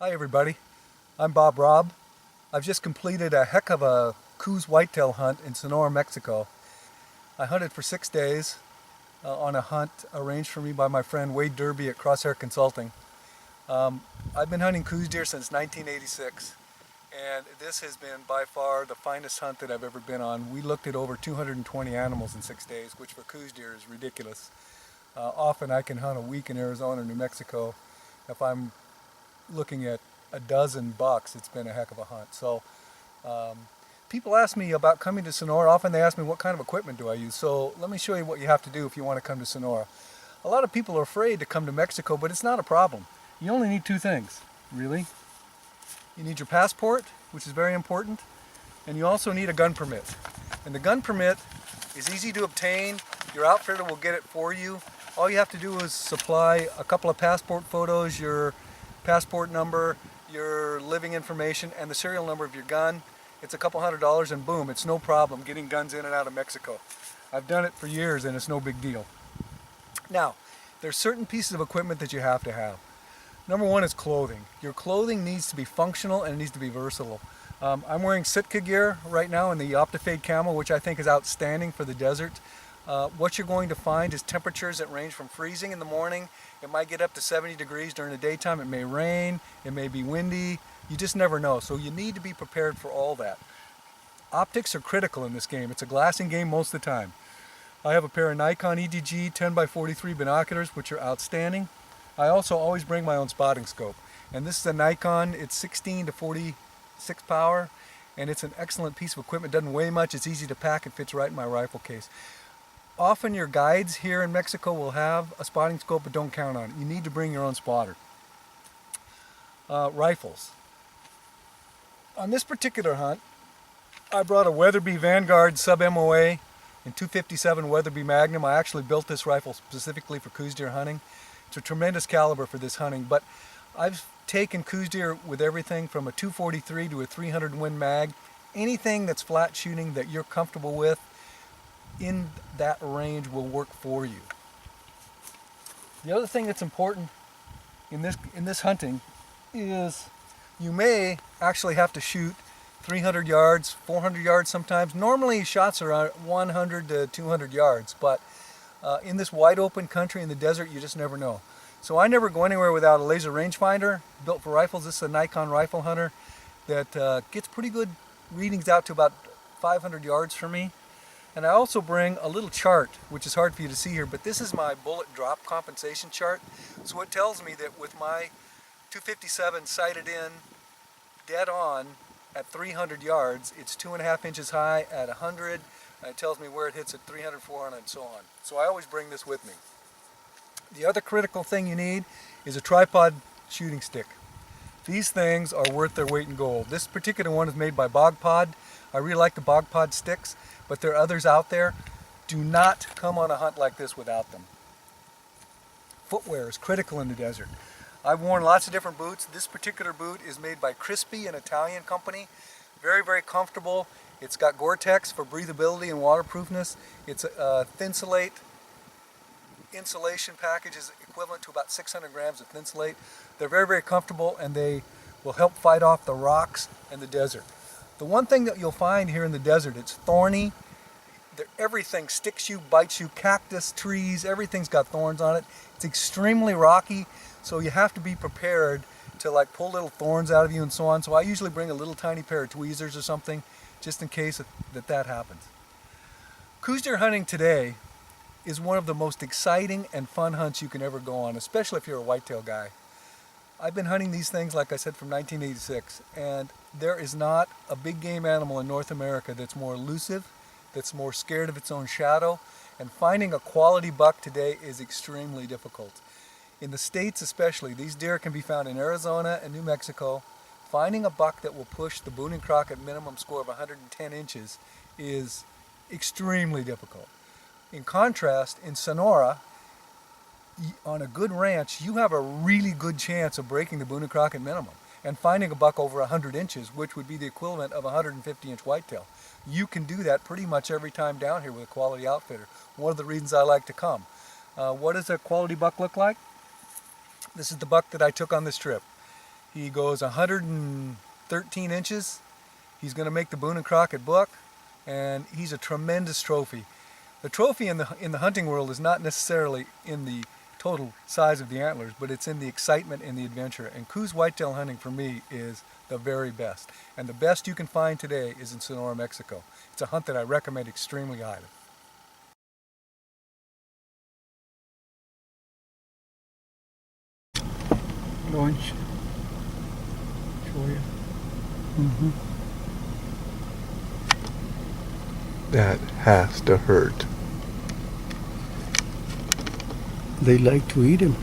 Hi everybody, I'm Robb. I've just completed a heck of a Coues whitetail hunt in Sonora, Mexico. I hunted for 6 days on a hunt arranged for me by my friend Wade Derby at Crosshair Consulting. I've been hunting Coues deer since 1986, and this has been by far the finest hunt that I've ever been on. We looked at over 220 animals in 6 days, which for Coues deer is ridiculous. Often I can hunt a week in Arizona or New Mexico. If I'm looking at a dozen bucks, it's been a heck of a hunt. So people ask me about coming to Sonora. Often they ask me what kind of equipment do I use. So let me show you what you have to do if you want to come to Sonora. A lot of people are afraid to come to Mexico, but it's not a problem. You only need 2 things, really. You need your passport, which is very important, and you also need a gun permit. And the gun permit is easy to obtain. Your outfitter will get it for you. All you have to do is supply a couple of passport photos, your passport number, your living information, and the serial number of your gun. It's a couple $100 and boom, it's no problem getting guns in and out of Mexico. I've done it for years and it's no big deal. Now, there's certain pieces of equipment that you have to have. Number one is clothing. Your clothing needs to be functional and it needs to be versatile. I'm wearing Sitka gear right now in the Optifade Camo, which I think is outstanding for the desert. What you're going to find is temperatures that range from freezing in the morning. It might get up to 70 degrees during the daytime. It may rain, it may be windy. You just never know. So you need to be prepared for all that. Optics are critical in this game. It's a glassing game most of the time. I have a pair of Nikon EDG 10x43 binoculars, which are outstanding. I also always bring my own spotting scope. And this is a Nikon. It's 16 to 46 power, and it's an excellent piece of equipment. It doesn't weigh much. It's easy to pack. It fits right in my rifle case. Often your guides here in Mexico will have a spotting scope, but don't count on it. You need to bring your own spotter. Rifles. On this particular hunt, I brought a Weatherby Vanguard sub-MOA and 257 Weatherby Magnum. I actually built this rifle specifically for Coues deer hunting. It's a tremendous caliber for this hunting, but I've taken Coues deer with everything from a 243 to a 300 Win Mag. Anything that's flat shooting that you're comfortable with in that range will work for you. The other thing that's important in this hunting is you may actually have to shoot 300 yards, 400 yards sometimes. Normally shots are 100 to 200 yards, but in this wide open country in the desert, you just never know. So I never go anywhere without a laser rangefinder built for rifles. This is a Nikon Rifle Hunter that gets pretty good readings out to about 500 yards for me. And I also bring a little chart, which is hard for you to see here, but this is my bullet drop compensation chart. So it tells me that with my 257 sighted in dead on at 300 yards, it's 2.5 inches high at 100, and it tells me where it hits at 300, 400, and so on. So I always bring this with me. The other critical thing you need is a tripod shooting stick. These things are worth their weight in gold. This particular one is made by Bog Pod. I really like the Bog Pod sticks, but there are others out there. Do not come on a hunt like this without them. Footwear is critical in the desert. I've worn lots of different boots. This particular boot is made by Crispy, an Italian company. Very, very comfortable. It's got Gore-Tex for breathability and waterproofness. It's a Thinsulate insulation package is equivalent to about 600 grams of Thinsulate. They're very, very comfortable, and they will help fight off the rocks and the desert. The one thing that you'll find here in the desert, it's thorny. Everything sticks you, bites you, cactus, trees, everything's got thorns on it. It's extremely rocky, so you have to be prepared to like pull little thorns out of you and so on. So I usually bring a little tiny pair of tweezers or something just in case that happens. Coues deer hunting today is one of the most exciting and fun hunts you can ever go on, especially if you're a whitetail guy. I've been hunting these things, like I said, from 1986, and there is not a big game animal in North America that's more elusive, that's more scared of its own shadow, and finding a quality buck today is extremely difficult. In the States especially, these deer can be found in Arizona and New Mexico. Finding a buck that will push the Boone and Crockett minimum score of 110 inches is extremely difficult. In contrast, in Sonora, on a good ranch, you have a really good chance of breaking the Boone and Crockett minimum and finding a buck over 100 inches, which would be the equivalent of a 150-inch whitetail. You can do that pretty much every time down here with a quality outfitter. One of the reasons I like to come. What does a quality buck look like? This is the buck that I took on this trip. He goes 113 inches. He's going to make the Boone and Crockett book, and he's a tremendous trophy. The trophy in the hunting world is not necessarily in the total size of the antlers, but it's in the excitement and the adventure. And Coues whitetail hunting for me is the very best. And the best you can find today is in Sonora, Mexico. It's a hunt that I recommend extremely highly. Launch. Show you. That has to hurt. They like to eat him.